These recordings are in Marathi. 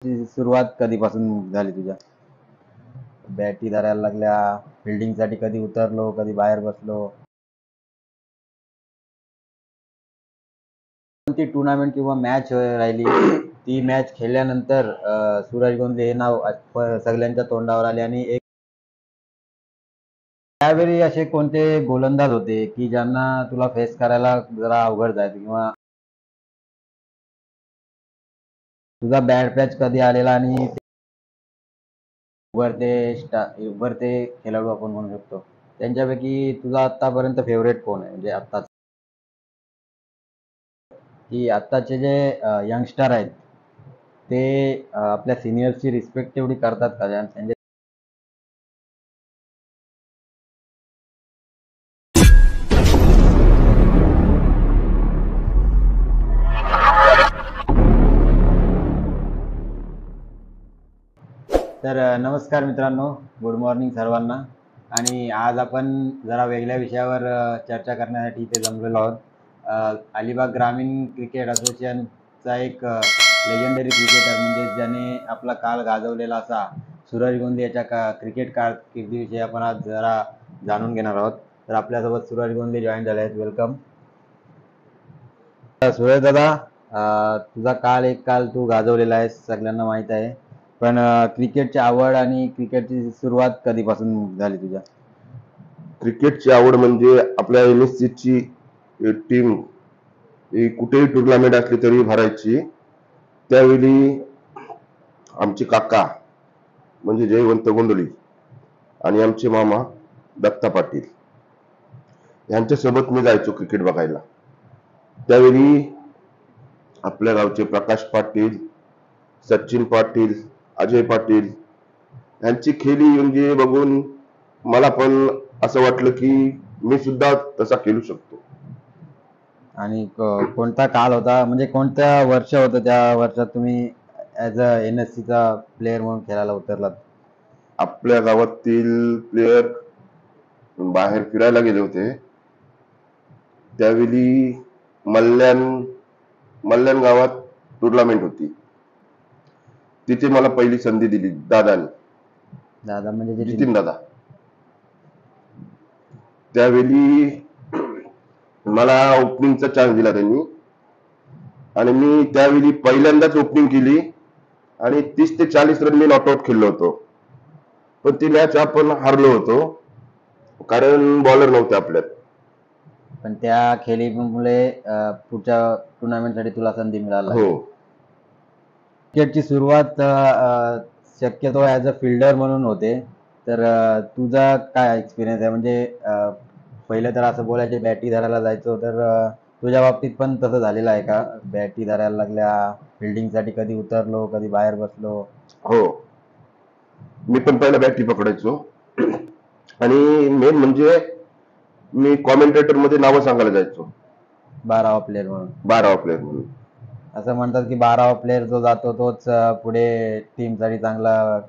ची सुरुवात कधीपासून झाली तुझ्या? बॅटी धरायला लागल्या, फिल्डिंगसाठी कधी उतरलो, कधी बाहेर बसलो? कोणती टुर्नामेंट किंवा मॅच राहिली, ती मॅच खेळल्यानंतर सूरज गोंदले हे नाव सगळ्यांच्या तोंडावर आले आणि एक त्यावेळी असे कोणते गोलंदाज होते, की ज्यांना तुला फेस करायला जरा अवघड जायचं किंवा तुझा बॅड पॅच कधी आलेला आणि उभरते खेळाडू आपण म्हणू शकतो. त्यांच्यापैकी तुझा आत्तापर्यंत फेव्हरेट कोण आहे? म्हणजे आत्ताच की आत्ताचे जे यंगस्टर आहेत, ते आपल्या सीनियर्सची रिस्पेक्ट तेवढी करतात का? त्यांचे तर नमस्कार मित्रांनो, गुड मॉर्निंग सर्वांना. आणि आज आपण जरा वेगळ्या विषयावर चर्चा करण्यासाठी इथे जमलेलो आहोत. अलिबाग ग्रामीण क्रिकेट असोसिएशनचा एक लेजेंडरी क्रिकेटर म्हणजे ज्याने आपला काळ गाजवलेला असा सूरज गोंदले याच्या क्रिकेट कारकिर्दीविषयी आपण आज जरा जाणून घेणार आहोत. तर आपल्यासोबत सूरज गोंदले जॉईन झाले आहेत. वेलकम सूरज दादा. तुझा एक काल तू गाजवलेला आहे, सगळ्यांना माहीत आहे. पण क्रिकेटची आवड आणि क्रिकेटची सुरुवात कधीपासून झाली तुझ्या? क्रिकेटची आवड म्हणजे आपल्या NSC ची टीम कुठेही टुर्नामेंट असली तरी भरायची. त्यावेळी आमचे काका म्हणजे जयवंत गोंधळी आणि आमचे मामा दत्ता पाटील यांच्यासोबत मी जायचो क्रिकेट बघायला. त्यावेळी आपल्या गावचे प्रकाश पाटील, सचिन पाटील, अजय पाटील यांची खेळी म्हणजे बघून मला पण असं वाटलं की मी सुद्धा तसा खेळू शकतो. आणि कोणता काल होता, म्हणजे कोणत्या वर्ष होतं त्या वर्षात तुम्ही ॲज अ NSCचा प्लेअर म्हणून खेळायला उतरलात? आपल्या गावातील प्लेयर बाहेर फिरायला गेले होते. त्यावेळी मल्याण गावात टुर्नामेंट होती. तिथे मला पहिली संधी दिली दादानी, दादा म्हणजे जितीन दादा. त्यावेळी मला ओपनिंगचा चान्स दिला त्यांनी आणि मी त्यावेळी पहिल्यांदाच ओपनिंग केली आणि 30 ते 40 रन मी नॉटआउट खेळलो होतो. पण ती मॅच आपण हारलो होतो कारण बॉलर नव्हते आपल्यात. पण त्या खेळीमुळे पुढच्या टुर्नामेंटसाठी तुला संधी मिळाली. हो. क्रिकेटची सुरुवात शक्यतो ॲज अ फिल्डर म्हणून होते. तर तुझा काय एक्सपिरियन्स आहे? म्हणजे पहिलं तर असं बोलायचे बॅटी धरायला जायचो, तर तुझ्या बाबतीत पण तसं झालेलं आहे का? बॅटी धरायला लागल्या, फिल्डिंगसाठी कधी उतरलो, कधी बाहेर बसलो? हो, मी पण पहिला बॅटी पकडायचो आणि मेन म्हणजे मी कॉमेंटेटर मध्ये नावं सांगायला जायचो. 12वा प्लेअर म्हणून. 12वा प्लेअर म्हणून. असं म्हणतात की 12वा प्लेअर जो जातो तोच पुढे टीमसाठी चांगला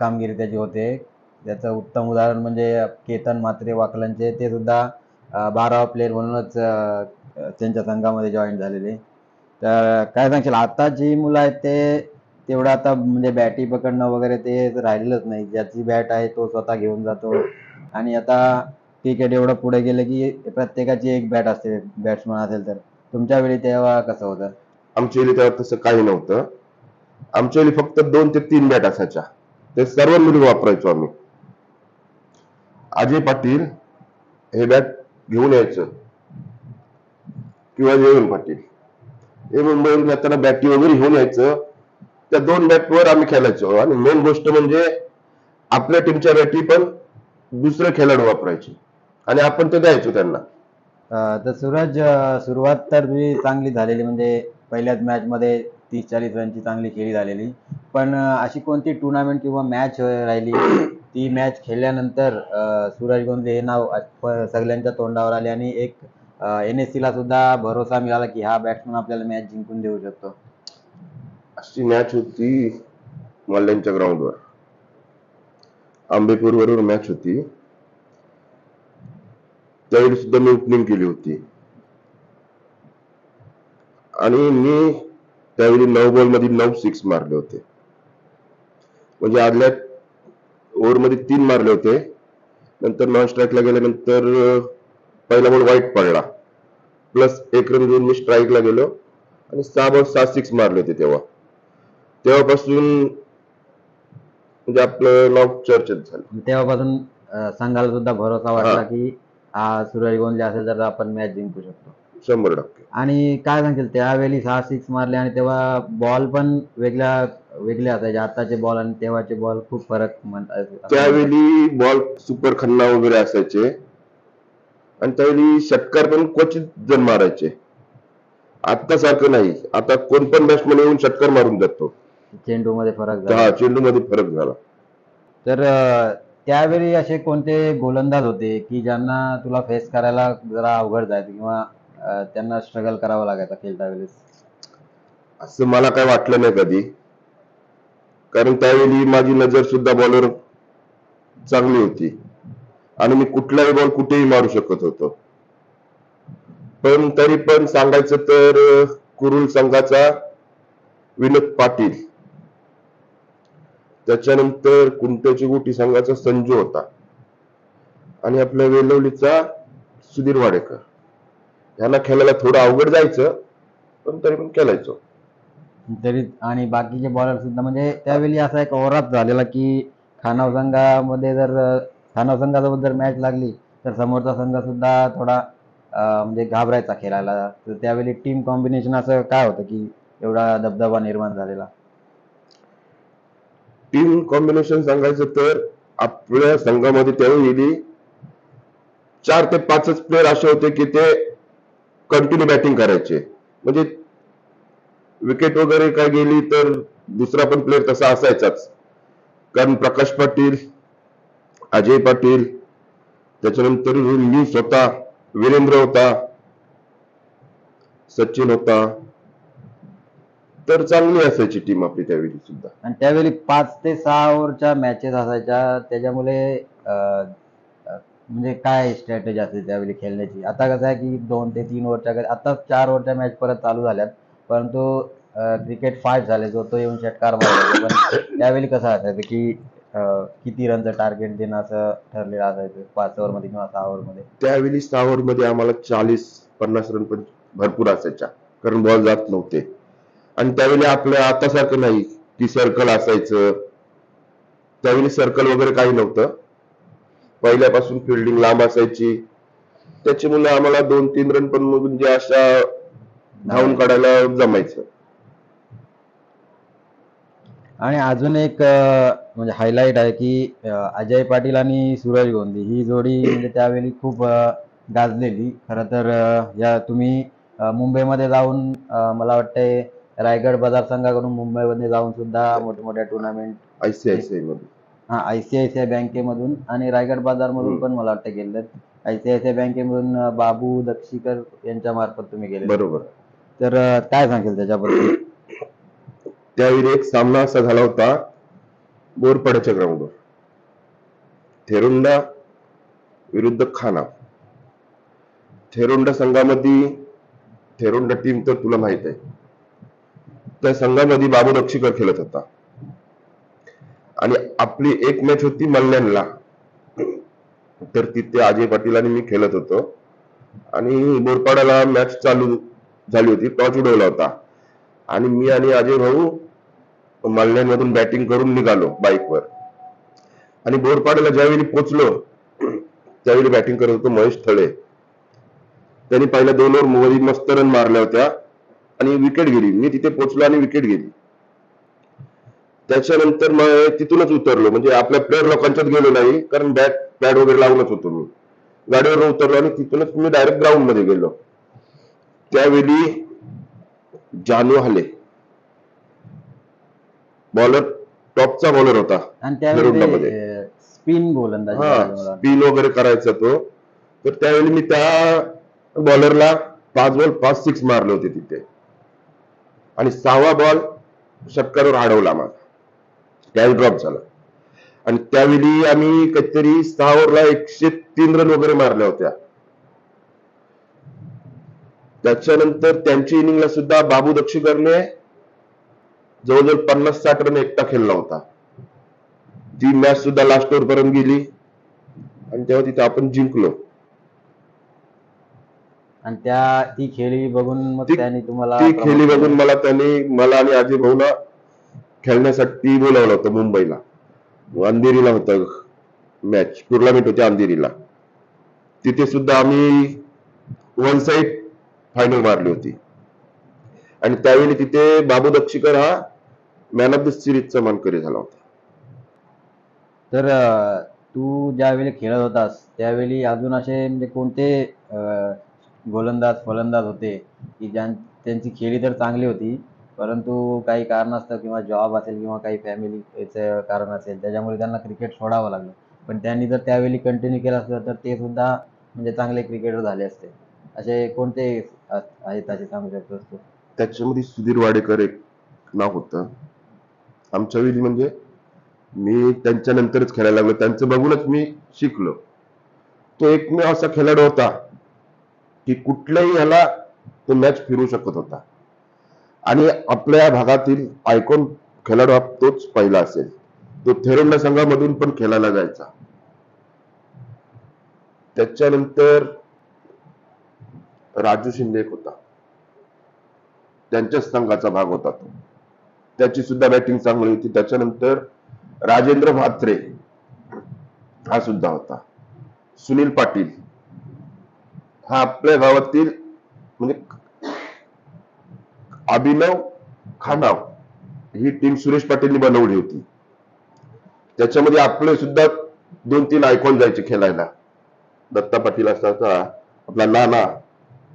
कामगिरी त्याची होते. त्याचं उत्तम उदाहरण म्हणजे केतन म्हात्रे वाकलनचे, ते सुद्धा 12वा प्लेअर म्हणूनच त्यांच्या संघामध्ये जॉईन झालेले. तर काय सांगशील, आता जी मुलं आहेत ते तेवढं आता म्हणजे बॅटी पकडणं वगैरे ते राहिलेलंच नाही. ज्याची बॅट आहे तो स्वतः घेऊन जातो. आणि आता क्रिकेट एवढं पुढे गेलं की प्रत्येकाची एक बॅट असते, बॅट्समन असेल तर. तुमच्या वेळी तेव्हा कसं होतं? आमच्या वेळी तेव्हा तसं काही नव्हतं. आमच्या वेळी फक्त 2 ते 3 बॅट असायच्या, ते सर्व मिळून वापरायचो आम्ही. अजय पाटील हे बॅट घेऊन यायचं किंवा जयवंत पाटील हे मुंबईवरून येताना बॅटी वगैरे घेऊन यायचं. त्या 2 बॅटवर आम्ही खेळायचो. आणि मेन गोष्ट म्हणजे आपल्या टीमच्या बॅटी पण दुसरे खेळाडू वापरायचे आणि आपण ते द्यायचो त्यांना. तर सूरज, सुरुवात तर तुझी चांगली झालेली, म्हणजे पहिल्याच मॅचमध्ये 30-40 रनची चांगली खेळी झालेली. पण अशी कोणती टुर्नामेंट किंवा मॅच राहिली, ती मॅच खेळल्यानंतर सूरज गोंदले हे नाव सगळ्यांच्या तोंडावर आले आणि एक NSCला सुद्धा भरोसा मिळाला की हा बॅट्समन आपल्याला मॅच जिंकून देऊ शकतो? अशी मॅच होती मल्ल्यांच्या ग्राउंडवर, आंबेपूरवरून मॅच होती. त्यावेळी सुद्धा मी ओपनिंग केली होती आणि मी त्यावेळी 9 बॉल मध्ये 9 सिक्स मारले होते. म्हणजे आदल्या ओव्हरमध्ये 3 मारले होते. नंतर नॉन स्ट्राईकला गेल्यानंतर पहिला बॉल वाईट पडला, प्लस 1 रन घेऊन मी स्ट्राईकला गेलो आणि 6 बॉल 6 सिक्स मारले होते. तेव्हापासून म्हणजे आपलं नाव चर्चेत झालं. तेव्हापासून संघाला सुद्धा भरोसा वाटला हा. की सूरज गोंधले असेल तर आपण मॅच जिंकू शकतो. 100%. आणि काय सांगेल त्यावेळी 6 सिक्स मारले आणि तेव्हा बॉल पण वेगळे असायचे. आताचे बॉल आणि तेव्हाचे बॉल खूप फरक म्हणतात. त्यावेळी बॉल सुपर खन्ना वगैरे असायचे आणि त्यावेळी षटकार पण क्वचित जण मारायचे. आता सारखं नाही. आता कोण पण बॅट्समन येऊन षटकार मारून जातो. चेंडू मध्ये फरक झाला. हा, चेंडू मध्ये फरक झाला. तर त्यावेळी असे कोणते गोलंदाज होते की ज्यांना तुला फेस करायला जरा अवघड जायचं किंवा त्यांना स्ट्रगल करावं लागायचं खेळता वेळेस? असं मला काय वाटलं नाही कधी, कारण त्यावेळी माझी नजर सुद्धा बॉलर चांगली होती आणि मी कुठलाही बॉल कुठेही मारू शकत होतो. पण तरी पण सांगायचं तर कुरुल संघाचा विनोद पाटील, त्याच्यानंतर कुंट्याची गुटी संघाचा संजू होता आणि आपल्या वेलवलीचा सुधीर वाडेकर. यांना खेळायला थोडं अवघड जायचं, पण तरी पण खेळायचो. तरी आणि बाकीचे बॉलर सुद्धा म्हणजे त्यावेळी असा एक ओव्हरअप झालेला की खानाव संघामध्ये खानाव संघासोबत जर मॅच लागली तर समोरचा संघ सुद्धा थोडा म्हणजे घाबरायचा खेळायला. तर त्यावेळी टीम कॉम्बिनेशन असं काय होतं की एवढा दबदबा निर्माण झालेला? टीम कॉम्बिनेशन सांगायचं तर आपल्या संघामध्ये त्यावेळी 4 ते 5च प्लेयर असे होते की ते कंटिन्यू बॅटिंग करायचे. म्हणजे विकेट वगैरे काय गेली तर दुसरा पण प्लेयर तसा असायचाच. कारण प्रकाश पाटील, अजय पाटील, त्याच्यानंतर मी स्वतः, वीरेंद्र होता, सचिन होता. तर चांगली असायची टीम आपली त्यावेळी सुद्धा. आणि त्यावेळी 5 ते 6 ओव्हरच्या मॅचेस असायच्या. त्याच्यामुळे म्हणजे काय स्ट्रॅटेजी असते त्यावेळी खेळण्याची? आता कसं आहे की 2 ते 3 ओव्हरच्या, आता 4 ओव्हरच्या मॅच परत चालू झाल्यात, परंतु क्रिकेट फास्ट झाले, जो तो येऊन षटकार मारायचा. पण त्यावेळी कसं असायचं की किती रनचं टार्गेट देणं असं ठरलेलं असायचं 5 ओव्हरमध्ये किंवा 6 ओव्हरमध्ये? त्यावेळी 6 ओव्हरमध्ये आम्हाला 40-50 रन पण भरपूर असायच्या, कारण बॉल जात नव्हते. आणि त्यावेळी आपलं आता सारखं नाही की सर्कल असायचं. त्यावेळी सर्कल वगैरे काही नव्हतं. पहिल्यापासून फिल्डिंग लांब असायची, त्याच्यामुळे आम्हाला 2-3 रन पण म्हणजे अशा धावून काढायला जमायचं. आणि अजून एक म्हणजे हायलाईट आहे की अजय पाटील आणि सूरज गोंधले ही जोडी म्हणजे त्यावेळी खूप गाजलेली. खरं तर या तुम्ही मुंबईमध्ये जाऊन मला वाटतंय रायगड बाजार संघाकडून मुंबईमध्ये जाऊन सुद्धा मोठमोठ्या टुर्नामेंट ICICI मध्ये, ICICI बँकेमधून आणि रायगड बाजारमधून पण मला वाटतं गेलेत. ICICI बँकेमधून बाबू दक्षीकर यांच्या मार्फत तुम्ही गेले. बरोबर. तर काय सांगेल त्याच्याबद्दल? त्यावेळी एक सामना असा झाला होता बोरपाड्याच्या ग्राउंडवर, थेरुंडा विरुद्ध खाना. थेरुंडा संघामध्ये, थेरुंडा टीम तर तुला माहित आहे, त्या संघामध्ये बाबू दक्षीकर खेळत होता आणि आपली एक मॅच होती मल्ल्याणला. तर तिथे अजय पाटील आणि मी खेळत होतो आणि बोरपाड्याला मॅच चालू झाली होती. टॉस उडवला होता आणि मी आणि अजय भाऊ मल्ल्याणमधून बॅटिंग करून निघालो बाईकवर. आणि बोरपाड्याला ज्यावेळी पोचलो त्यावेळी बॅटिंग करत होतो महेश थळे. त्यांनी पहिल्या 2 ओव्हर मध्ये मस्त रन मारल्या होत्या आणि विकेट गेली. मी तिथे पोचलो आणि विकेट गेली. त्याच्यानंतर मग तिथूनच उतरलो, म्हणजे आपल्या प्लेअर लोकांच्यात गेलो नाही, कारण पॅड वगैरे लावूनच होतो मी. गाडीवर उतरलो आणि तिथूनच मी डायरेक्ट ग्राउंड मध्ये गेलो. त्यावेळी जानू हले बॉलर, टॉपचा बॉलर होता. आणि त्यावेळी स्पिन गोलंदाजी स्पिन वगैरे करायचा तो. तर त्यावेळी मी त्या बॉलरला 5 बॉल 5 सिक्स मारले होते तिथे आणि 6वा बॉल षटकारावर अडवला माझा, त्यावेळी ड्रॉप झाला. आणि त्यावेळी आम्ही काहीतरी 6 ओव्हरला 103 रन वगैरे मारल्या होत्या. त्याच्यानंतर त्यांची इनिंगला सुद्धा बाबू दक्षीकरने जवळजवळ 50-60 रन एकटा खेळला होता. ती मॅच सुद्धा लास्ट ओव्हर पर्यंत गेली आणि तेव्हा तिथे आपण जिंकलो. आणि ती खेळी बघून मग त्यांनी तुम्हाला ती प्रमोट खेळी बघून केलं. त्यांनी मला आणि अजय भाऊला खेळण्यासाठी बोलावलं होतं मुंबईला. अंधेरीला होतं मॅच, टुर्नामेंट होती अंधेरीला. तिथे सुद्धा आम्ही वन साइड फायनल मारली होती आणि त्यावेळी तिथे बाबू दक्षिकर हा मॅन ऑफ द सिरीजचा मानकरी झाला होता. तर तू ज्यावेळी खेळत होतास त्यावेळी अजून असे म्हणजे कोणते गोलंदाज फलंदाज होते की त्यांची खेळी तर चांगली होती, परंतु काही कारणास्तव किंवा जॉब असेल किंवा काही फॅमिलीचं कारण असेल त्याच्यामुळे त्यांना क्रिकेट सोडावं लागलं, पण त्यांनी जर त्यावेळी कंटिन्यू केलं असतं तर ते सुद्धा म्हणजे चांगले क्रिकेटर झाले असते. असे कोणते आहेत असे सांगू शकतोस तू? त्याच्यामध्ये सुधीर वाडेकर एक नाव होतं आमच्या वेळी. म्हणजे मी त्यांच्या नंतरच खेळायला लागलो, त्यांचं बघूनच मी शिकलो. तो एकमेव असा खेळाडू होता की कुठल्याही ह्याला तो मॅच फिरू शकत होता आणि आपल्या भागातील आयकॉन खेळाडू हा तोच पहिला असेल. तो थेरंडा संघामधून पण खेळायला जायचा. त्याच्यानंतर राजू शिंदे एक होता, त्यांच्याच संघाचा भाग होता तो, त्याची सुद्धा बॅटिंग चांगली होती. त्याच्यानंतर राजेंद्र म्हात्रे हा सुद्धा होता. सुनील पाटील हा आपल्या गावातील म्हणजे अभिनव खानाव ही टीम सुरेश पाटीलनी बनवली होती. त्याच्यामध्ये आपले सुद्धा 2-3 आयकॉन जायचे खेळायला. दत्ता पाटील असायचा, आपला नाना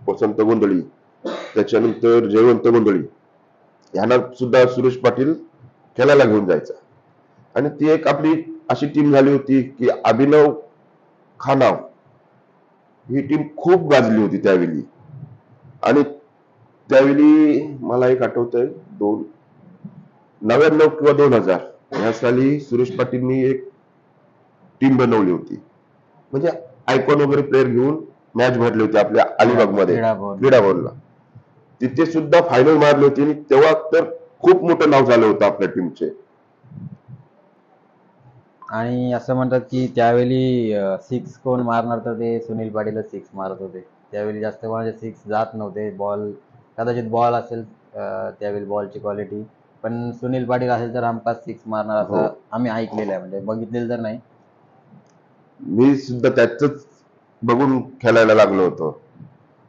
वसंत गोंधळी, त्याच्यानंतर जयवंत गोंधळी, यांना सुद्धा सुरेश पाटील खेळायला घेऊन जायचा. आणि ती एक आपली अशी टीम झाली होती की अभिनव खानाव ही टीम खूप गाजली होती त्यावेळी. आणि त्यावेळी मला एक आठवतंय 99 किंवा 2000 या साली सुरेश पाटीलनी एक टीम बनवली होती. म्हणजे आयकॉन वगैरे प्लेअर घेऊन मॅच भरली होती आपल्या अलिबागमध्ये क्रीडा भवनला. तिथे सुद्धा फायनल मारली होती आणि तेव्हा तर खूप मोठं नाव झालं होतं आपल्या टीमचे. आणि असं म्हणतात की त्यावेळी सिक्स कोण मारणार तर ते सुनील पाटीलच सिक्स मारत होते. त्यावेळी जास्त कोणाचे सिक्स जात नव्हते. बॉल कदाचित बॉल असेल त्यावेळी बॉलची क्वालिटी, पण सुनील पाटील असेल तर हमखास सिक्स मारणार असं आम्ही ऐकलेलं आहे, म्हणजे बघितलेलं तर नाही. मी सुद्धा त्याच बघून खेळायला लागलो होतो.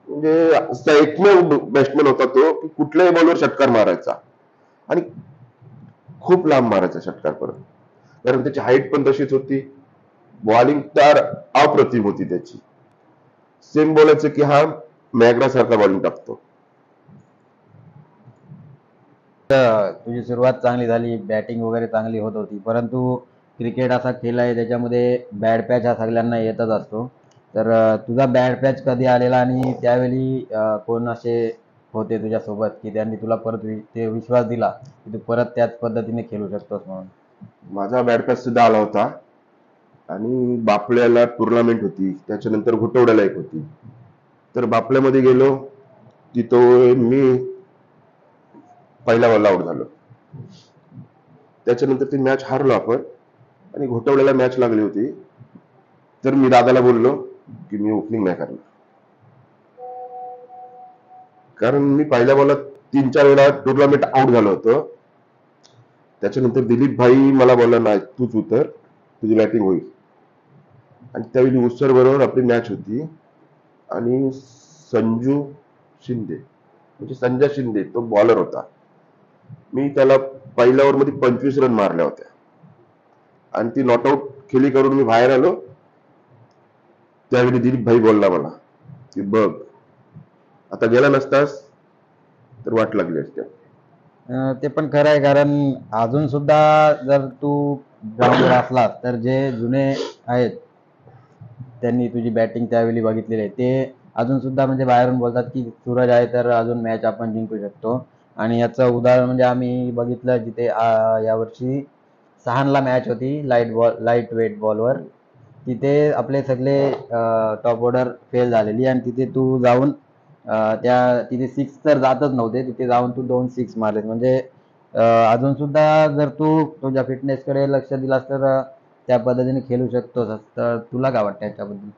म्हणजे असा एकमेव बॅट्समन होता तो की कुठल्याही बॉलवर षटकार मारायचा आणि खूप लांब मारायचा षटकार परत, कारण त्याची हाईट पण तशीच होती. बॉलिंग तर अप्रतिम होती त्याची. सेम बोलायचं की हा मॅग्रा सारखा बॉलिंग टाकतो. तुझी सुरुवात चांगली झाली, बॅटिंग वगैरे चांगली होत होती, परंतु क्रिकेट असा खेळ आहे त्याच्यामध्ये बॅड पॅच हा सगळ्यांना येतच असतो. तर तुझा बॅड पॅच कधी आलेला आणि त्यावेळी कोण असे होते तुझ्यासोबत की त्यांनी तुला परत ते विश्वास दिला की तू परत त्याच पद्धतीने खेळू शकतोस म्हणून? माझा बॅड पॅच सुद्धा आला होता आणि बापल्याला टुर्नामेंट होती, त्याच्यानंतर घोटवड्याला एक होती. तर बापल्यामध्ये गेलो, तिथं मी पहिल्या बॉलला आउट झालो. त्याच्यानंतर ती मॅच हारलो आपण आणि घोटवड्याला मॅच लागली होती. तर मी दादाला बोललो की मी ओपनिंग नाही करणार, कारण मी पहिल्या बॉलला 3-4 वेळा टुर्नामेंट आउट झालो होतो. त्याच्यानंतर दिलीप भाई मला बोलला नाही तूच उतर, तुझी बॅटिंग होईल. आणि त्यावेळी उसर बरोबर आपली मॅच होती आणि संजू शिंदे म्हणजे संजय शिंदे तो बॉलर होता. मी त्याला पहिल्या ओव्हर मध्ये 25 रन मारल्या होत्या आणि ती नॉट आउट खेळी करून मी बाहेर आलो. त्यावेळी दिलीप भाई बोलला मला की बघ आता गेला नसतास तर वाट लागली असते. ते पण खरं आहे, कारण अजून सुद्धा जर तू ग्राउंडवर असलास तर जे जुने आहेत त्यांनी तुझी बॅटिंग त्यावेळी बघितलेली आहे ते अजून सुद्धा म्हणजे बाहेरून बोलतात की सूरज आहे तर अजून मॅच आपण जिंकू शकतो. आणि याचं उदाहरण म्हणजे आम्ही बघितलं जिथे यावर्षी सहानला मॅच होती लाईट वेट बॉलवर. तिथे आपले सगळे टॉप ऑर्डर फेल झालेली आणि तिथे तू जाऊन तिथे सिक्स तर जातच नव्हते, तिथे जाऊन तू 2 सिक्स मारले. म्हणजे अजून सुद्धा जर तू तुझ्या फिटनेसकडे लक्ष दिलास तर त्या पद्धतीने खेळू शकतोस. तर तुला काय वाटतं याच्याबद्दल?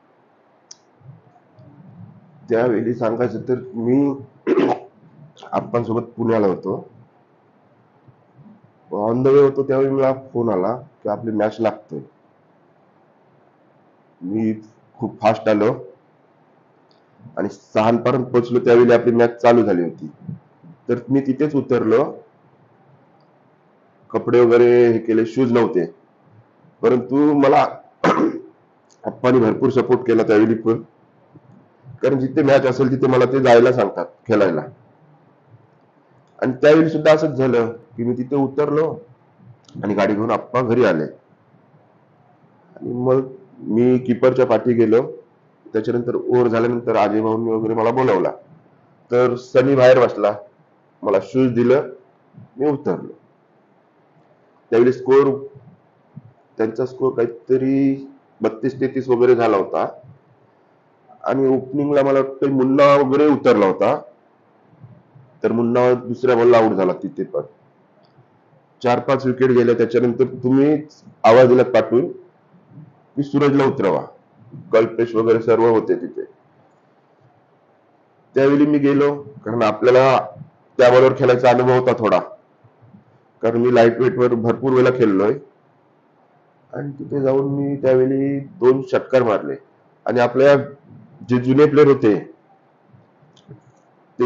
त्यावेळी सांगायचं तर मी आप्पांसोबत पुण्याला होतो. ऑन द वे होतो त्यावेळी मला फोन आला की आपली मॅच लागतोय. मी खूप फास्ट आलो आणि 6 पर्यंत पोहोचलो त्यावेळी आपली मॅच चालू झाली होती. तर मी तिथेच उतरलो. कपडे वगैरे हे केले, शूज नव्हते. परंतु मला आप्पांनी भरपूर सपोर्ट केला त्यावेळी पण. कारण जिथे मॅच असेल तिथे मला ते जायला सांगतात खेळायला. आणि त्यावेळी सुद्धा असंच झालं की मी तिथे उतरलो आणि गाडी घेऊन आप्पा घरी आले. आणि मग मी कीपरच्या पाठी गेलो. त्याच्यानंतर ओव्हर झाल्यानंतर अजय भाऊंनी वगैरे मला बोलावला. तर सनी बाहेर बसला, मला शूज दिलं, मी उतरलो. त्यावेळी त्यांचा स्कोर काहीतरी 32-33 वगैरे झाला होता. आणि ओपनिंगला मला वाटतं मुन्ना वगैरे उतरला होता. तर मुन्ना दुसऱ्या बॉलला आउट झाला तिथे पण. 4-5 विकेट गेल्या. त्याच्यानंतर तुम्ही आवाज दिलात पाठवून की सूरजला उतरवा. कल्पेश वगैरे सर्व होते तिथे. त्यावेळी मी गेलो, कारण आपल्याला त्या बॉलवर खेळायचा अनुभव होता थोडा, कारण मी लाईट वेट वर भरपूर वेळा खेळलोय. आणि तिथे जाऊन मी त्यावेळी 2 षटकार मारले. आणि आपल्या जे जुने प्लेयर होते ते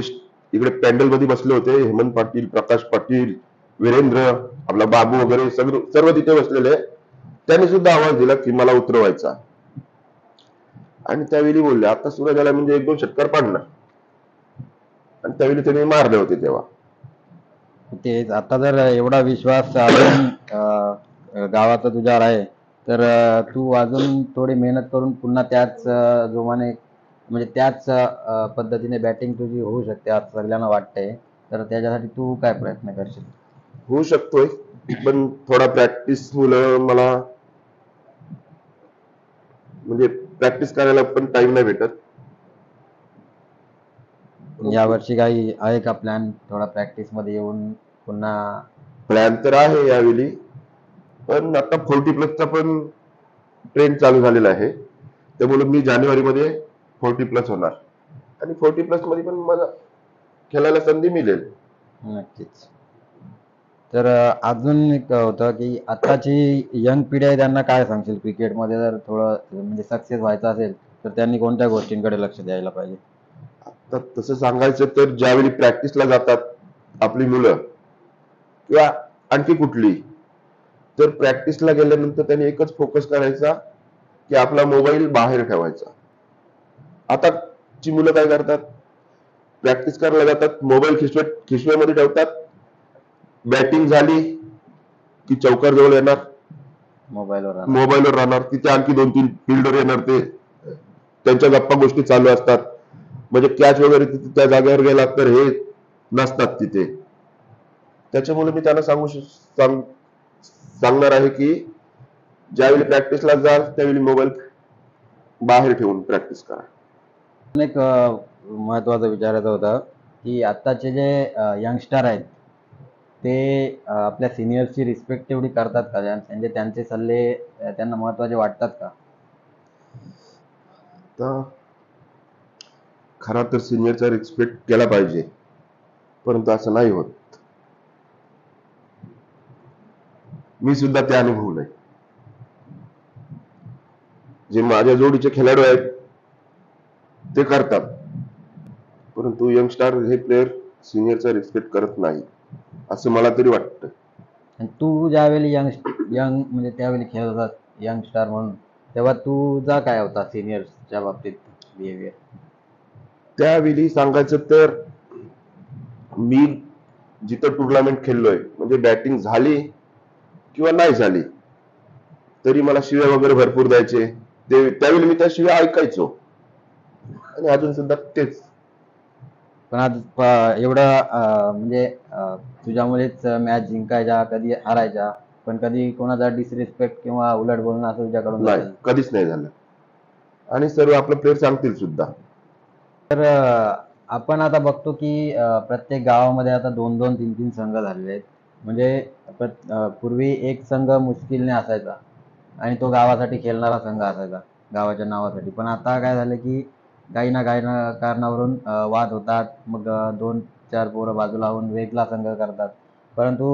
इकडे पॅन्डल मध्ये बसले होते. हेमंत पाटील, प्रकाश पाटील, वीरेंद्र, आपला बाबू वगैरे सर्व तिथे बसलेले. त्यांनी सुद्धा आवाज दिला की मला उतरवायचा. आणि त्यावेळी बोलले आता सूरज आला म्हणजे 1-2 षटकार पाडणार. आणि त्यावेळी त्यांनी मारले होते तेव्हा. तेच आता जर एवढा विश्वास अजून गावाचा तुझ्यावर आहे तर तू अजून थोडी मेहनत करून पुन्हा त्याच जोमाने म्हणजे त्याच पद्धतीने बॅटिंग तुझी होऊ शकते असं सगळ्यांना वाटतंय. तर त्याच्यासाठी तू काय प्रयत्न करशील? होऊ शकतोय, पण थोडा प्रॅक्टिस मुलं मला म्हणजे प्रॅक्टिस करायला पण टाइम नाही भेटत. यावर्षी काही आहे का प्लॅन थोडा प्रॅक्टिस मध्ये येऊन पुन्हा? प्लॅन तर आहे यावेळी, पण आता 40+ पण ट्रेंड चालू झालेला आहे. त्यामुळे मी जानेवारीमध्ये 40+ होणार. आणि 40+ मध्ये पण मला खेळायला संधी मिळेल. नक्कीच. तर अजून एक होतं की आताची यंग पिढी आहे त्यांना काय सांगशील क्रिकेटमध्ये जर थोडं म्हणजे सक्सेस व्हायचं असेल तर त्यांनी कोणत्या गोष्टींकडे लक्ष द्यायला पाहिजे? तर तसं सांगायचं तर ज्यावेळी प्रॅक्टिसला जातात आपली मुलं किंवा आणखी कुठली, तर प्रॅक्टिसला गेल्यानंतर त्यांनी एकच फोकस करायचा की आपला मोबाईल बाहेर ठेवायचा. आताची मुलं काय करतात, प्रॅक्टिस करायला जातात, मोबाईल खिशव्यामध्ये ठेवतात, बॅटिंग झाली की चौकार जवळ येणार, मोबाईलवर मोबाईलवर राहणार. तिथे आणखी 2-3 फिल्डर येणार, ते त्यांच्या गप्पा गोष्टी चालू असतात. म्हणजे कॅच वगैरे तिथे त्या जागेवर गेला तर हे नसतात तिथे. त्याच्यामुळे मी त्यांना सांगणार आहे की ज्यावेळी प्रॅक्टिसला जाल त्यावेळी मोबाईल बाहेर ठेवून प्रॅक्टिस करा. एक महत्वाचं विचारायचं होतं की आत्ताचे जे यंगस्टर आहेत ते आपल्या सिनियर्सची रिस्पेक्ट तेवढी करतात का? म्हणजे त्यांचे सल्ले त्यांना महत्वाचे वाटतात का? तर खरा तर सिनियरचा रिस्पेक्ट केला पाहिजे, परंतु असं नाही होत. मी सुद्धा ते अनुभवलंय. जे माझ्या जोडीचे खेळाडू आहेत ते करतात, परंतु यंगस्टार हे प्लेयर सिनियरचा रिस्पेक्ट करत नाही असं मला तरी वाटतं. आणि तू ज्यावेळी यंग म्हणजे त्यावेळी खेळत होता यंगस्टार म्हणून, तेव्हा तुझा काय होता सिनियर्सच्या बाबतीत बिहेवियर? त्यावेळी सांगायचं तर मी जिथं टुर्नामेंट खेळलोय, म्हणजे बॅटिंग झाली किंवा नाही झाली तरी मला शिव्या वगैरे भरपूर द्यायचे. त्यावेळी मी त्या शिव्या ऐकायचो आणि अजून सुद्धा तेच. पण आज एवढं म्हणजे तुझ्यामुळेच मॅच जिंकायच्या, कधी हारायच्या, पण कधी कोणाचा डिसरिस्पेक्ट किंवा उलट बोलणं असं तुझ्याकडून नाही, झालं? कधीच नाही झालं. आणि सर्व आपले प्लेयर सांगतील सुद्धा. तर आपण आता बघतो की प्रत्येक गावामध्ये आता 2-2, 3-3 संघ झालेले आहेत. म्हणजे पूर्वी एक संघ मुश्किलने असायचा आणि तो गावासाठी खेळणारा संघ असायचा गावाच्या नावासाठी. पण आता काय झालं की काही ना कारणावरून वाद होतात. मग 2-4 पोरं बाजूला होऊन वेगळा संघ करतात. परंतु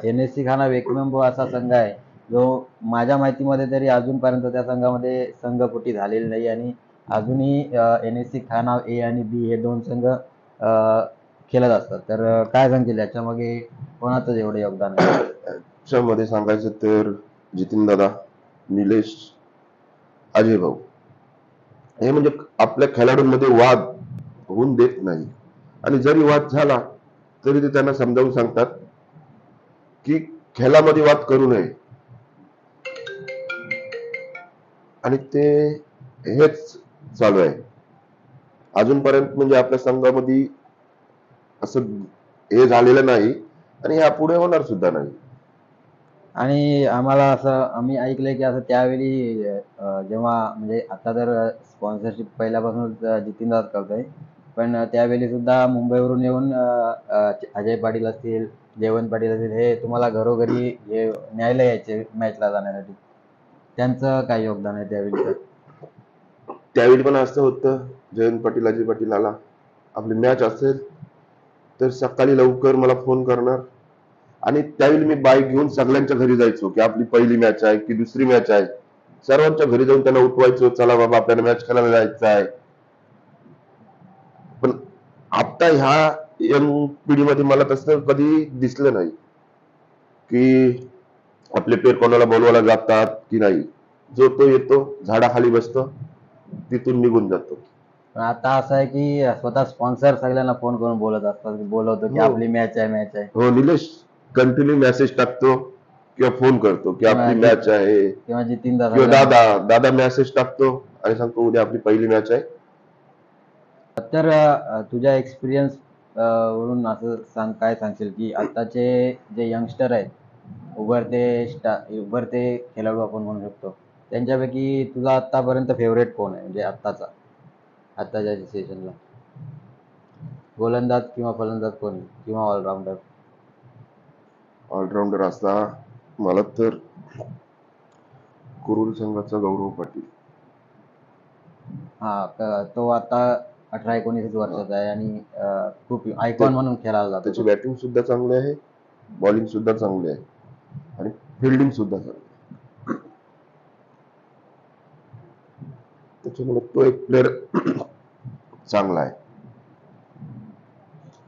NSC खाना एकमेव असा संघ आहे जो माझ्या माहितीमध्ये तरी अजूनपर्यंत त्या संघामध्ये संघफुटी झालेली नाही आणि अजूनही NSC खाना A आणि B हे 2 संघ खेळत असतात. तर काय सांगतील याच्यामागे कोणाचं एवढं योगदान आहे? याच्यामध्ये सांगायचं तर जितीन दादा, निलेश, अजय भाऊ हे म्हणजे आपल्या खेळाडूंमध्ये वाद होऊन देत नाही. आणि जरी वाद झाला तरी ते त्यांना समजावून सांगतात की खेळामध्ये वाद करू नये. आणि ते हेच चालू आहे अजूनपर्यंत. म्हणजे आपल्या संघामध्ये असं हे झालेलं नाही आणि यापुढे होणार सुद्धा नाही. आणि आम्हाला असं आम्ही ऐकलंय की असं त्यावेळी जेव्हा म्हणजे आता तर स्पॉन्सरशिप पहिल्यापासूनच जितीनदाच करतोय. पण त्यावेळी सुद्धा मुंबईवरून येऊन अजय पाटील असतील, जयवंत पाटील असतील हे तुम्हाला घरोघरी हे न्यायला यायचे मॅचला जाण्यासाठी. त्यांचं काय योगदान आहे त्यावेळी? त्यावेळी पण असं होतं, जयंत पाटील, अजय पाटील आला, आपली मॅच असेल तर सकाळी लवकर मला फोन करणार. आणि त्यावेळी मी बाईक घेऊन सगळ्यांच्या घरी जायचो की आपली पहिली मॅच आहे की दुसरी मॅच आहे. सर्वांच्या घरी जाऊन त्यांना उठवायचो, चला बाबा आपल्याला मॅच खेळायला जायचं आहे. पण आता ह्या यंग पिढीमध्ये मला तसं कधी दिसलं नाही की आपले पेर कोणाला बोलवायला जातात की नाही. जो तो येतो, झाडाखाली बसतो, तिथून निघून जातो. पण आता असं आहे की स्वतः स्पॉन्सर सगळ्यांना फोन करून बोलत असतात, बोलवतो की हो आपली मॅच आहे, मॅच आहे. हो, निलेश कंटिन्यू मेसेज टाकतो किंवा फोन करतो की किंवा आपली मॅच आहे. किंवा जितीनदा किंवा सगळ्यांना. दादा दादा मेसेज टाकतो आणि सांगतो उद्या आपली पहिली मॅच आहे. तर तुझ्या एक्सपिरियन्स वरून असं काय सांगशील की आताचे जे यंगस्टर आहेत, उभरते खेळाडू आपण म्हणू शकतो, त्यांच्यापैकी तुझा आतापर्यंत फेवरेट कोण आहे? म्हणजे आत्ताच्या सिच्युएशनला गोलंदाज किंवा फलंदाज कोण किंवा ऑलराऊंडर? ऑलराऊंडर असा मला तर कुरुल संघाचा गौरव पाटील. तो आता 18-19 वर्षाचा आहे आणि खूप आयकॉन म्हणून खेळायला जातो त्याची तो. बॅटिंग सुद्धा चांगली आहे, बॉलिंग सुद्धा चांगली आहे आणि फिल्डिंग सुद्धा चांगली आहे. त्याच्यामुळे तो एक प्लेअर चांगला आहे.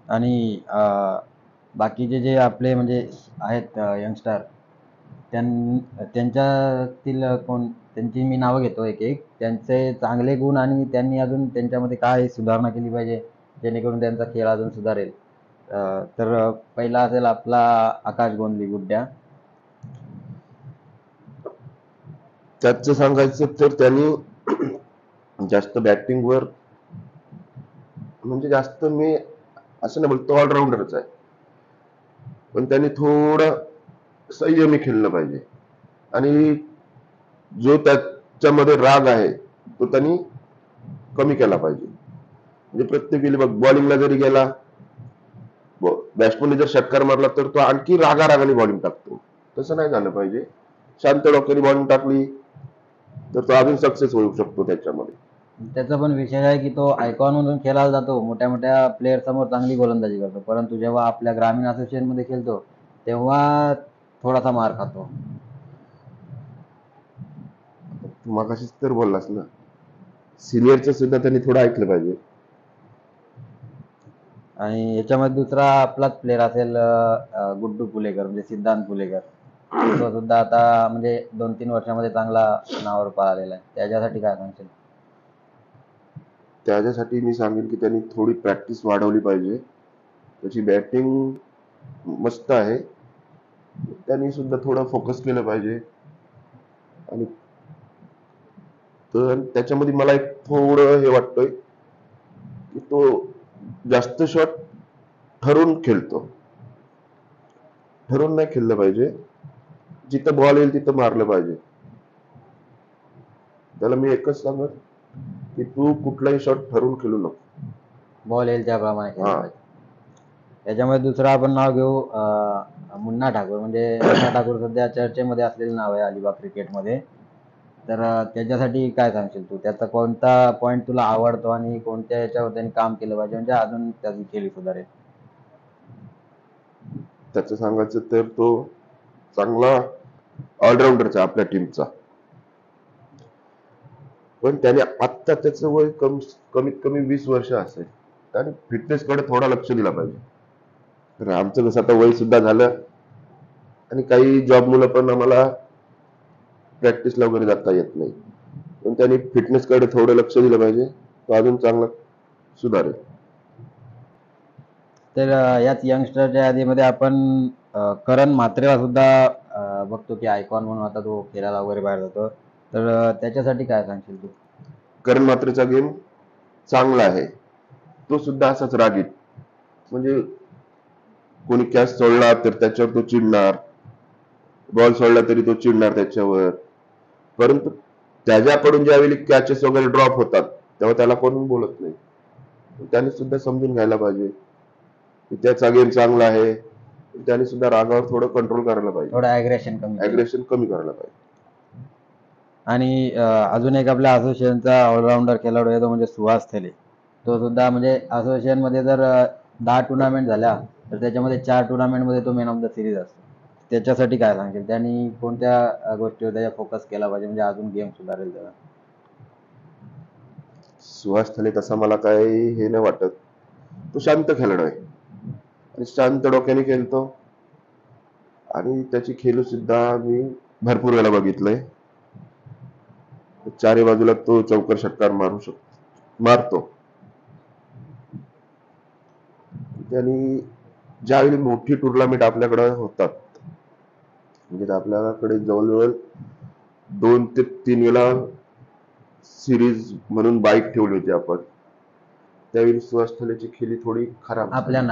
आणि बाकीचे जे आपले म्हणजे आहेत यंगस्टर, त्यांच्यातील कोण, त्यांची मी नावं घेतो एक एक. त्यांचे चांगले गुण आणि त्यांनी अजून त्यांच्यामध्ये काय सुधारणा केली पाहिजे जेणेकरून त्यांचा खेळ अजून सुधारेल. तर पहिला असेल आपला आकाश गोंदली, गुड्ड्या. त्याचं सांगायचं तर त्यांनी जास्त बॅटिंगवर म्हणजे जास्त मी असं नाही बोलतो ऑलराऊंडरच आहे, पण त्यांनी थोडं संयमी खेळलं पाहिजे. आणि जो त्याच्यामध्ये राग आहे तो त्यांनी कमी केला पाहिजे. म्हणजे प्रत्येक वेळी बघ बॉलिंगला जरी गेला, बॅट्समनने जर षटकार मारला तर तो आणखी रागाने बॉलिंग टाकतो. तसं नाही झालं पाहिजे. शांत डोक्याने बॉलिंग टाकली तर तो अजून सक्सेस होऊ शकतो त्याच्यामध्ये. त्याचा पण विषय आहे की तो आयकॉन म्हणून खेळायला जातो, मोठ्या मोठ्या प्लेअर समोर चांगली गोलंदाजी करतो, परंतु जेव्हा आपल्या ग्रामीण असोसिएशन मध्ये खेळतो तेव्हा थोडासा मार खातो. तू मगाशीच तर बोललास ना, सिनियरचं सुद्धा त्यांनी थोडं ऐकलं पाहिजे. आणि याच्यामध्ये दुसरा आपलाच प्लेअर असेल गुड्डू पुलेकर, म्हणजे सिद्धांत पुलेकर. तो सुद्धा आता म्हणजे 2-3 वर्षामध्ये चांगला नावावर पाहिलेला आहे. त्याच्यासाठी काय सांगशील? त्याच्यासाठी मी सांगेन की त्यांनी थोडी प्रॅक्टिस वाढवली पाहिजे. त्याची बॅटिंग मस्त आहे, त्यांनी सुद्धा थोडं फोकस केलं पाहिजे. आणि तर त्याच्यामध्ये मला एक थोडं हे वाटतंय की तो जास्त शॉट ठरून खेळतो. ठरून नाही खेळलं पाहिजे, जिथं बॉल येईल तिथं मारलं पाहिजे. त्याला मी एकच सांगत की तू कुठलाही शॉट ठरून खेळू नको. बॉल येईल त्याप्रमाणे खेळला हा, पाहिजे. त्याच्यामध्ये दुसरं आपण नाव घेऊ मुन्ना ठाकूर. म्हणजे मुन्ना ठाकूर सध्या चर्चेमध्ये असलेलं नाव आहे अलिबाग क्रिकेटमध्ये. तर त्याच्यासाठी काय सांगशील तू? त्याचा कोणता पॉईंट तुला आवडतो आणि कोणत्या याच्यावर त्यांनी काम केलं पाहिजे म्हणजे अजून त्याची खेळी सुधारेल? त्याचं सांगायचं तर तो चांगला ऑलराऊंडरचा आपल्या टीमचा, पण त्याने आत्ता त्याचं वय कमीत कमी 20 वर्ष असेल. त्याने फिटनेस कडे थोडा लक्ष दिला पाहिजे. तर आमचं कसं आता वय सुद्धा झालं आणि काही जॉब मुलं पण आम्हाला प्रॅक्टिसला वगैरे जाता येत नाही, पण त्यांनी फिटनेस कडे थोडं लक्ष दिलं पाहिजे, तो अजून चांगला सुधारेल. तर याच यंगस्टरच्या यादीमध्ये आपण करण म्हात्रेला सुद्धा बघतो की आयकॉन म्हणून आता तो खेळायला वगैरे बाहेर जातो. तर त्याच्यासाठी काय सांगशील तू? करण मात्रेचा गेम चांगला आहे. तो सुद्धा असाच रागीट, म्हणजे कोणी कॅच सोडला तर त्याच्यावर तो चिडणार, बॉल सोडला तरी तो चिडणार त्याच्यावर. परंतु त्याच्याकडून ज्यावेळी कॅचेस वगैरे ड्रॉप होतात तेव्हा त्याला कोण बोलत नाही. त्याने सुद्धा समजून घ्यायला पाहिजे की त्याचा गेम चांगला आहे. त्याने सुद्धा रागावर थोडं कंट्रोल करायला पाहिजे, थोडं ॲग्रेशन कमी केलं. ऍग्रेशन कमी करायला पाहिजे. आणि अजून एक आपल्या असोसिएशनचा ऑलराऊंडर खेळाडू आहे तो म्हणजे सुहास थेले. तो सुद्धा म्हणजे असोसिएशनमध्ये जर 10 टुर्नामेंट झाल्या तर त्याच्यामध्ये 4 टुर्नामेंटमध्ये तो मॅन ऑफ द सिरीज असतो. त्याच्यासाठी काय सांगेल? त्यांनी कोणत्या गोष्टीवर त्याचा फोकस केला पाहिजे म्हणजे अजून गेम सुधारेल त्याला? सुहास थले तसा मला काही हे नाही वाटत. तो शांत खेळाडू आहे आणि शांत डोक्याने खेळतो, आणि त्याची खेळू सुद्धा मी भरपूर वेळा बघितलंय. चारी बाजूला तो चौकर षटकार मारतो. त्यांनी ज्यावेळी मोठी टुर्नामेंट आपल्याकडे होतात, म्हणजे आपल्याकडे जवळजवळ 2 ते 3 वेळा सिरीज म्हणून बाईक ठेवली होती आपण, त्यावेळी सुहास थलेची खेळी थोडी खराब आपल्या झाली.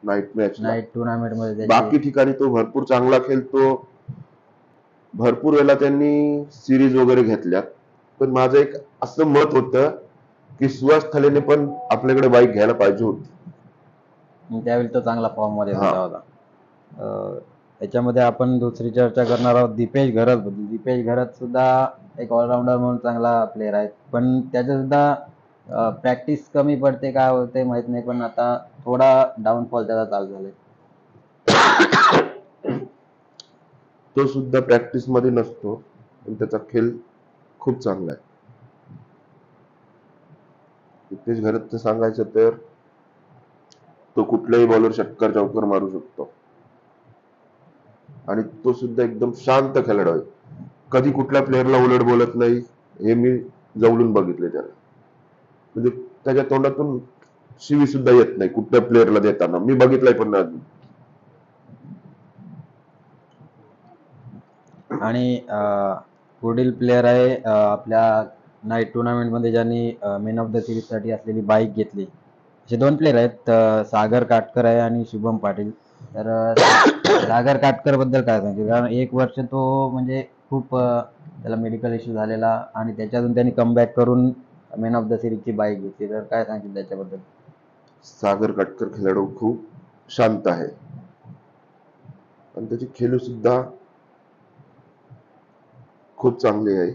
नाईट मॅच नाईट टुर्नामेंटमध्ये बाकी ठिकाणी तो भरपूर चांगला खेळतो. भरपूर वेळा त्यांनी सिरीज वगैरे घेतल्यात. पण माझं एक असं मत होतं की सुहास थलेने पण आपल्याकडे बाईक घ्यायला पाहिजे होती. त्यावेळी तो चांगला फॉर्म मध्ये हा. होता. त्याच्यामध्ये आपण दुसरी चर्चा करणार आहोत दीपेश घरत बद्दल. दीपेश घरत सुद्धा एक ऑलराऊंडर म्हणून चांगला प्लेअर आहे, पण त्याचं सुद्धा प्रॅक्टिस कमी पडते काय होते माहित नाही, पण आता थोडा डाऊनफॉल त्याचा चालू झालाय. तो सुद्धा प्रॅक्टिस मध्ये नसतो, पण त्याचा खेळ खूप चांगला आहे. दीपेश घरतचं सांगायचं तर तो कुठल्याही बॉलर षटकार चौकार मारू शकतो, आणि तो सुद्धा एकदम शांत खेळाडू आहे. कधी कुठल्या प्लेअरला उलट बोलत नाही, हे मी जवळून बघितले त्याला. म्हणजे त्याच्या तोंडातून शिवी सुद्धा येत नाही कुठल्या प्लेअरला देताना, मी बघितलंय पण नाही अजून. आणि पुढील प्लेअर आहे आपल्या नाईट टुर्नामेंटमध्ये ज्यांनी मॅन ऑफ द सिरीज साठी असलेली बाईक घेतली. असे 2 प्लेअर आहेत, सागर काटकर आहे आणि शुभम पाटील. तर सागर काटकर बद्दल काय सांगते? कारण 1 वर्ष तो म्हणजे खूप त्याला मेडिकल इश्यू झालेला आणि त्याच्यातून त्यांनी कमबॅक करून मॅन ऑफ द सिरीजची बाईक घेतली. तर काय सांगतील त्याच्याबद्दल? सागर काटकर खेळाडू खूप शांत आहे आणि त्याची खेळू सुद्धा खूप चांगली आहे.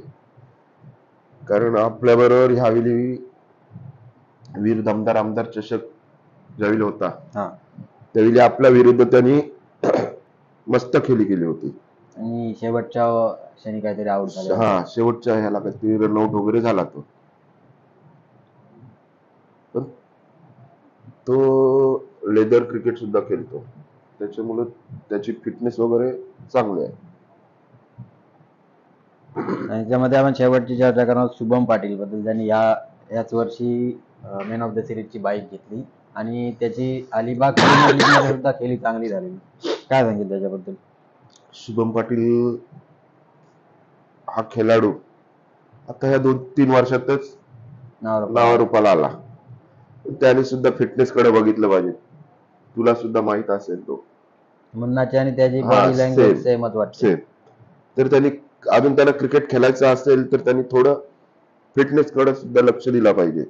कारण आपल्याबरोबर ह्यावेळी वीर दमदार आमदार चषक ज्यावेळी होता त्यावेळी आपल्या विरुद्ध त्यांनी मस्त खेळी केली होती आणि शेवटच्या क्षणी काहीतरी आउट झाले. हा, शेवटच्या ह्याला काहीतरी रनआउट वगैरे झाला तो. पण तो लेदर क्रिकेट सुद्धा खेळतो, त्याच्यामुळे त्याची फिटनेस वगैरे चांगली आहे. आणि त्यामध्ये आपण शेवटची चर्चा करणार शुभम पाटील बद्दल, ज्यांनी याच वर्षी मॅन ऑफ द सिरीजची बाईक घेतली आणि त्याची अलिबाग प्रीमियर लीगमध्ये सुद्धा खेळी चांगली झालेली. काय सांगेल त्याच्याबद्दल? शुभम पाटील हा खेळाडू आता ह्या 2-3 वर्षातच नावारूपाला आला. त्याने सुद्धा फिटनेस कडे बघितलं पाहिजे. तुला सुद्धा माहित असेल तो मुन्नाची आणि त्याची बॉडी लँग्वेज सेमच वाटते. तर त्यांनी अजून त्याला क्रिकेट खेळायचं असेल तर त्यांनी थोडं फिटनेस कडे सुद्धा लक्ष दिला पाहिजे.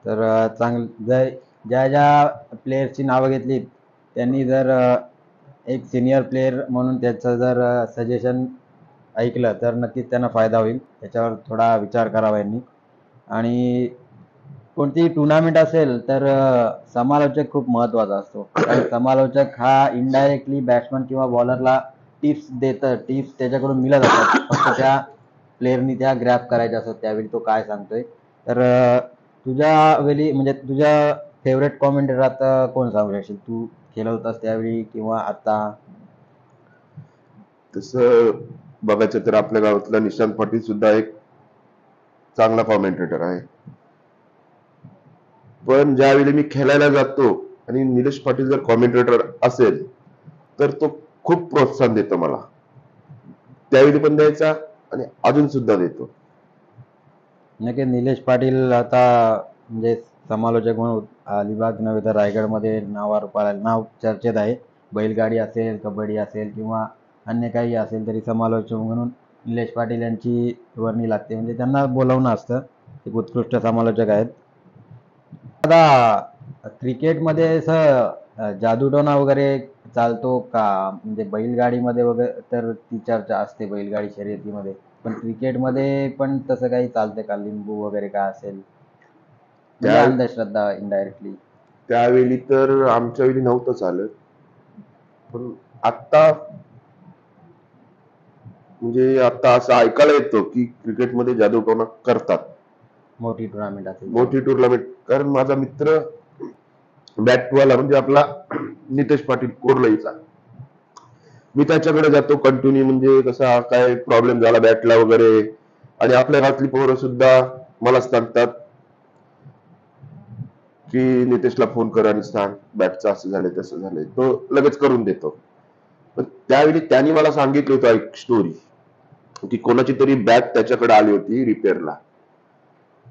तर चांगलं ज्या ज्या प्लेयर्सची नावं घेतलीत त्यांनी जर एक सिनियर प्लेयर म्हणून त्याचं जर सजेशन ऐकलं तर नक्कीच त्यांना फायदा होईल. त्याच्यावर थोडा विचार करावा यांनी. आणि कोणतीही टुर्नामेंट असेल तर समालोचक खूप महत्त्वाचा असतो. कारण समालोचक हा इनडायरेक्टली बॅट्समन किंवा बॉलरला टिप्स त्याच्याकडून मिळत असतात. फक्त त्या प्लेयरनी त्या ग्रॅब करायच्या असतात त्यावेळी तो काय सांगतोय. तर तुझ्या वेळी म्हणजे तुझ्या फेवरेट कॉमेंटेटर आता कोण सांगू शकशील? तू खेळत होतास त्यावेळी किंवा आता? तसं बघायचं तर आपल्या गावातला निशांत पाटील सुद्धा एक चांगला कॉमेंटेटर आहे. पण ज्यावेळी मी खेळायला जातो आणि निलेश पाटील जर कॉमेंटेटर असेल तर तो खूप प्रोत्साहन देतो मला. त्यावेळी पण द्यायचा आणि अजून सुद्धा देतो. नक्की निलेश पाटील आता म्हणजे समालोचक म्हणून अलिबाग नव्हे तर रायगडमध्ये नाव चर्चेत आहे. बैलगाडी असेल, कबड्डी असेल किंवा अन्य काही असेल तरी समालोचक म्हणून निलेश पाटील यांची वर्णी लागते. म्हणजे त्यांना बोलावणं असतं. ते उत्कृष्ट समालोचक आहेत. आता क्रिकेटमध्ये असं जादूटोणा वगैरे चालतो का? म्हणजे बैलगाडीमध्ये वगैरे तर ती चर्चा असते बैलगाडी शर्यतीमध्ये. पण क्रिकेटमध्ये पण तसं काही चालतं का? लिंबू वगैरे काय असेल? म्हणजे त्या अंधश्रद्धा इनडायरेक्टली. त्यावेळी तर आमच्या वेळी नव्हतं चालत. पण आता म्हणजे आता असं ऐकायला येतं की क्रिकेटमध्ये जादूटोणा करतात. मोठी टुर्नामेंट असेल तर. मोठी टुर्नामेंट. कारण माझा मित्र बॅटवाला म्हणजे आपला नितेश पाटील कोरलईचा, मी त्याच्याकडे जातो कंटिन्यू. म्हणजे कसा काय प्रॉब्लेम झाला बॅटला वगैरे, आणि आपल्या घरातली पोरं सुद्धा मला सांगतात की नितेशला फोन कर आणि सांग बॅटचं असं झालंय तसं झालंय. तो लगेच करून देतो. पण त्यावेळी त्यांनी मला सांगितलं होतं एक स्टोरी की कोणाची तरी बॅट त्याच्याकडे आली होती रिपेअरला.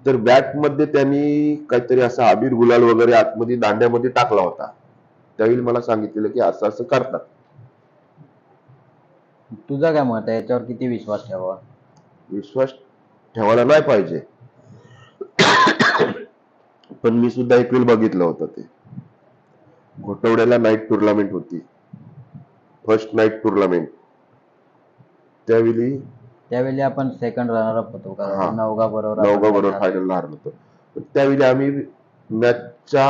तर बॅट मध्ये त्यांनी काहीतरी असा अबीर गुलाल वगैरे आतमध्ये दांड्यामध्ये टाकला होता. त्यावेळी मला सांगितलेलं की असं असं करतात. तुझं काय मत आहे? याच्यावर किती विश्वास ठेवावा? विश्वास ठेवायला नाही पाहिजे. पण मी सुद्धा एक वेळ बघितलं होतं ते. घोटवड्याला नाईट टुर्नामेंट होती, फर्स्ट नाईट टुर्नामेंट. त्यावेळी आपण सेकंड रनरअप होतो का? हा, नवगा बरोबर आपण नवगा मॅच बरोबर हारलो. फायनलला हरलो होतो. पण त्यावेळी आम्ही मॅचच्या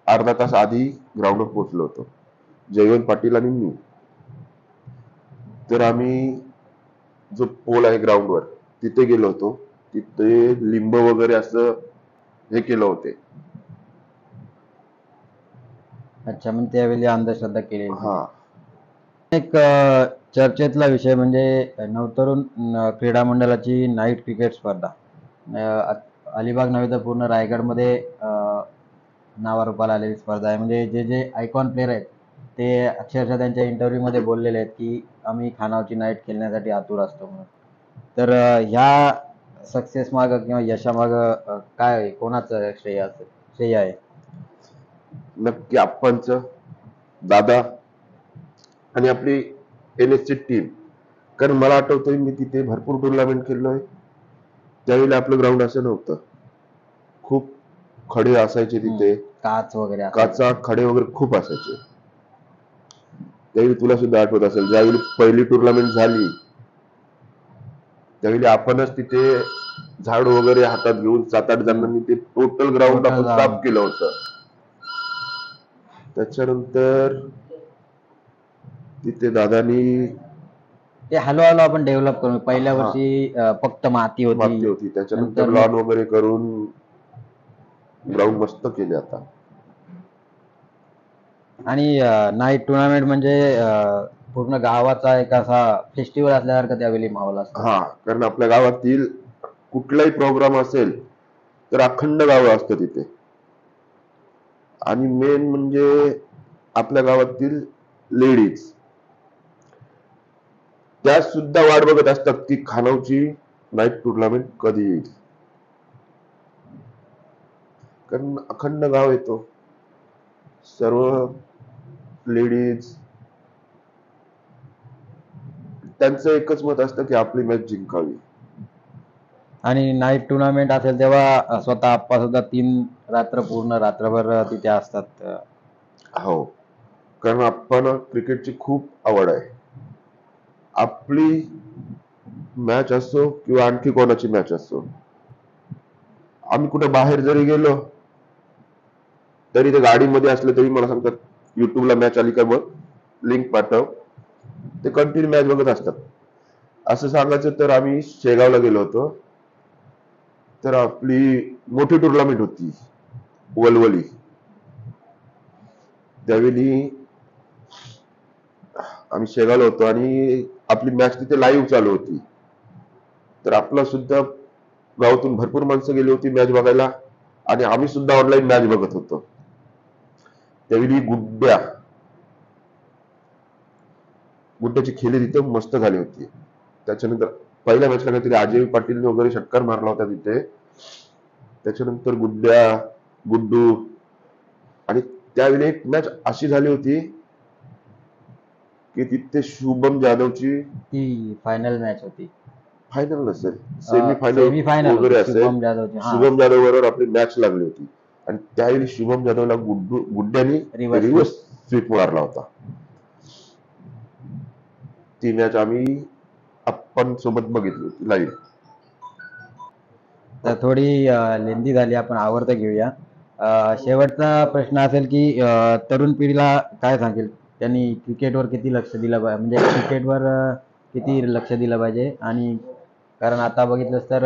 अर्धा तास आधी ग्राउंडवर पोहोचलो होतो, जयवंत पाटील आणि मी. तर आम्ही जो पोल आहे ग्राउंडवर तिथे गेलो होतो. तिथे लिंब वगैरे असं हे केलं होते. अच्छा, मग त्यावेळी अंधश्रद्धा केलेली हा, तिथे. एक चर्चेतला विषय म्हणजे नवतरुण क्रीडा मंडळाची नाईट क्रिकेट स्पर्धा. अलिबाग नव्हे तर पूर्ण रायगडमध्ये नावारूपाला आलेली स्पर्धा आहे. म्हणजे जे जे आयकॉन प्लेयर आहेत ते अक्षरशः त्यांच्या इंटरव्ह्यूमध्ये बोललेले आहेत की आम्ही खानावची नाईट खेळण्यासाठी आतुर असतो म्हणून. तर ह्या सक्सेस मागं किंवा यशामागं काय आहे? कोणाचं श्रेय आहे? नक्की आप्पांचं, दादा आणि आपली NSची टीम. कारण मला आठवतंय मी तिथे भरपूर टुर्नामेंट खेळलोय. त्यावेळी आपलं ग्राउंड असं नव्हतं. खूप खडे असायचे तिथे, काच वगैरे असायचं. काचा खडे वगैरे खूप असायचे. त्यावेळी तुला सुद्धा आठवत असेल, ज्यावेळी पहिली टुर्नामेंट झाली त्यावेळी आपणच तिथे झाड वगैरे हातात घेऊन 7-8 जणांनी ते टोटल ग्राउंड टोटल आपण साफ केलं होतं. त्याच्यानंतर तिथे दादानी ते हळूहळू आपण डेव्हलप करू. पहिल्या हा, वर्षी फक्त माती होती. माती होती. त्याच्यानंतर नंतर मग लॉन वगैरे करून ग्राउंड मस्त केले आता. आणि नाईट टुर्नामेंट म्हणजे पूर्ण गावाचा एक असा फेस्टिवल असल्यासारखं त्यावेळी माहोल असतो. हा, कारण आपल्या गावातील कुठलाही प्रोग्राम असेल तर अखंड गाव असतं तिथे. आणि मेन म्हणजे आपल्या गावातील लेडीज त्या सुद्धा वाट बघत असतात की खानावची नाईट टुर्नामेंट कधी येईल. कारण अखंड गाव येतो, सर्व लेडीज त्यांचं एकच मत असतं की आपली मॅच जिंकावी. आणि नाईट टुर्नामेंट असेल तेव्हा स्वतः आप्पा सुद्धा पूर्ण रात्रभर तिथे असतात. हो, कारण आपण क्रिकेटची खूप आवड आहे. आपली मॅच असो किंवा आणखी कोणाची मॅच असो, आम्ही कुठे बाहेर जरी गेलो तरी ते गाडीमध्ये असले तरी मला सांगतात युट्यूबला मॅच आली का बघ, लिंक पाठव. ते कंटिन्यू मॅच बघत असतात. असं सांगायचं तर आम्ही शेगावला गेलो होतो, तर आपली मोठी टुर्नामेंट होती वलवली. त्यावेळी आम्ही शेगावला होतो आणि आपली मॅच तिथे लाईव्ह चालू होती. तर आपला सुद्धा गावातून भरपूर माणसं गेली होती मॅच बघायला आणि आम्ही सुद्धा ऑनलाईन मॅच बघत होतो. त्यावेळी गुड्ड्याची खेळी तिथे मस्त झाली होती. त्याच्यानंतर पहिल्या मॅचला काहीतरी अजय पाटीलने वगैरे षटकार मारला होता तिथे. त्याच्यानंतर गुड्डू आणि त्यावेळी एक मॅच अशी झाली होती की तिथे शुभम जाधवची ती फायनल मॅच होती. फायनल नसेल, सेमीफायनल सेमीफायनल वगैरे होती असेल. शुभम जाधवची. हा, शुभम जाधव बरोबर आपली मॅच लागली होती आणि त्यावेळी शुभम जाधवला गुड्ड्यानी Reverse रिव्हर्स स्वीप मारला होता. ती मॅच आम्ही आपण सोबत बघितली होती लाईव्ह. तर थोडी लेंदी झाली, आपण आवडतं घेऊया. शेवटचा प्रश्न असेल की तरुण पिढीला काय सांगेल, त्यांनी क्रिकेटवर किती लक्ष दिलं पाहिजे, म्हणजे क्रिकेटवर किती लक्ष दिलं पाहिजे. आणि कारण आता बघितलंस तर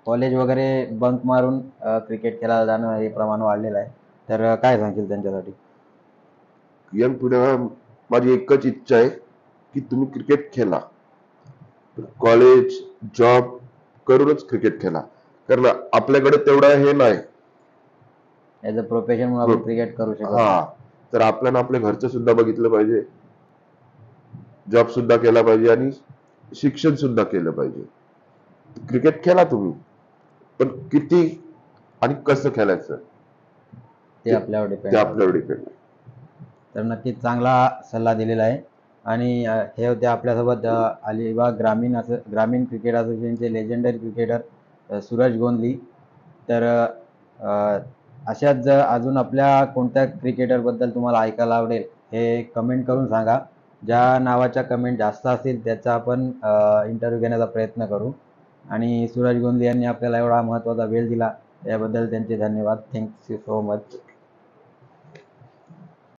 कॉलेज वगैरे बंक मारून क्रिकेट खेळायला जाणं हे प्रमाण वाढलेलं आहे. तर काय सांगशील त्यांच्यासाठी? यंग पिढीला माझी एकच इच्छा आहे की तुम्ही क्रिकेट खेळा, कॉलेज जॉब करूनच क्रिकेट खेळा. कारण आपल्याकडे तेवढं हे नाही. ॲज अ प्रोफेशन म्हणून आपण क्रिकेट करू शकत नाही. हा, तर आपल्याला आपल्या घरचं सुद्धा बघितलं पाहिजे, जॉब सुद्धा केला पाहिजे आणि शिक्षण सुद्धा केलं पाहिजे. क्रिकेट खेळा तुम्ही, पण किती आणि कसं खेळायचं ते आपल्यावर ते डिपेंड. आपल्यावर डिपेंड. तर नक्कीच चांगला सल्ला दिलेला आहे. आणि हे होते आपल्यासोबत अलिबाग ग्रामीण क्रिकेट असोसिएशनचे लेजेंडरी क्रिकेटर सूरज गोंदली. तर अशाच जर अजून आपल्या कोणत्या क्रिकेटरबद्दल तुम्हाला ऐकायला आवडेल हे कमेंट करून सांगा. ज्या नावाच्या कमेंट जास्त असतील त्याचा आपण इंटरव्ह्यू घेण्याचा प्रयत्न करू. आणि सूरज गोंदली यांनी आपल्याला एवढा महत्त्वाचा वेळ दिला याबद्दल त्यांचे धन्यवाद. Thanks you so much.